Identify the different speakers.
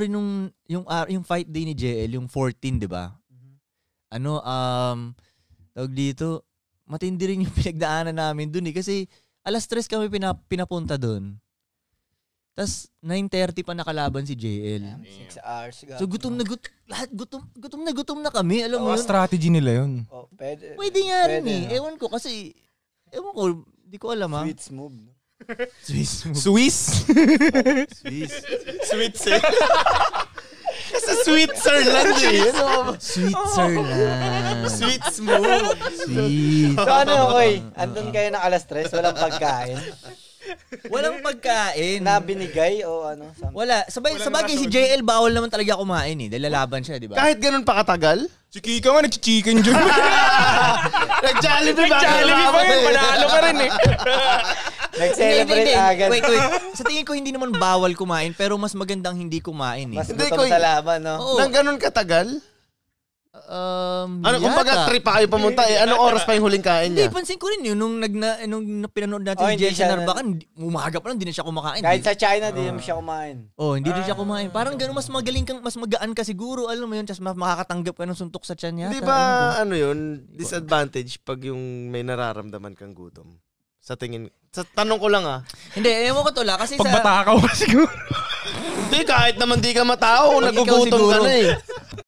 Speaker 1: yung fight day ni JL, yung 14, 'di ba? Tawag dito, matindi rin yung pinagdaanan namin dun kasi 3:00 kami pinapunta dun. Tas 9:30 pa nakalaban si JL.
Speaker 2: 6 hours.
Speaker 1: So gutom na kami, alam mo yun.
Speaker 3: Strategy nila yun.
Speaker 2: Oh,
Speaker 1: pwede nga rin eh. Ewan ko, di ko alam ha.
Speaker 2: Sweet move.
Speaker 3: Swiss?
Speaker 1: Sweet
Speaker 4: Sa Switzerland eh.
Speaker 1: Switzerland.
Speaker 4: Sweet smooth.
Speaker 1: Sweet.
Speaker 2: So ano, Koy? Andun kayo ng 3:00, walang pagkain?
Speaker 1: Walang pagkain.
Speaker 2: Na binigay o ano?
Speaker 1: Wala. Sabagay si JL bawal naman talaga kumain eh. Dahil lalaban siya, di ba?
Speaker 4: Kahit ganun pa katagal?
Speaker 3: Si Kika nga, nag-chicken dyan.
Speaker 4: Nag-Jollibee
Speaker 3: pa yun, panalo pa rin eh.
Speaker 2: Nag-celebrate agad.
Speaker 1: Wait. Sa tingin ko hindi naman bawal kumain, pero mas magandang hindi kumain eh.
Speaker 2: Mas gutom sa laban, no?
Speaker 1: Oo.
Speaker 4: Nang ganun katagal? Kumbaga trip pa kayo pumunta eh. Anong oras pa yung huling kain niya?
Speaker 1: Hindi, pansin ko rin yun. Nung pinanood natin si Jay sa Narbacan, umaga pa lang, hindi na siya kumakain.
Speaker 2: Kahit sa China, hindi na siya kumain.
Speaker 1: Hindi na siya kumain. Parang gano'n, mas magaan ka siguro. Alam mo yun, tapos makakatanggap ka ng suntok sa tiyan yata.
Speaker 4: Di ba, disadvantage pag yung may nararamdaman kang gutom? Sa tanong ko lang
Speaker 1: Hindi, ewan ko tula. Kasi
Speaker 3: pag matakaw ka siguro.
Speaker 4: Hindi, kahit naman di ka matao, nagugutom ka na eh.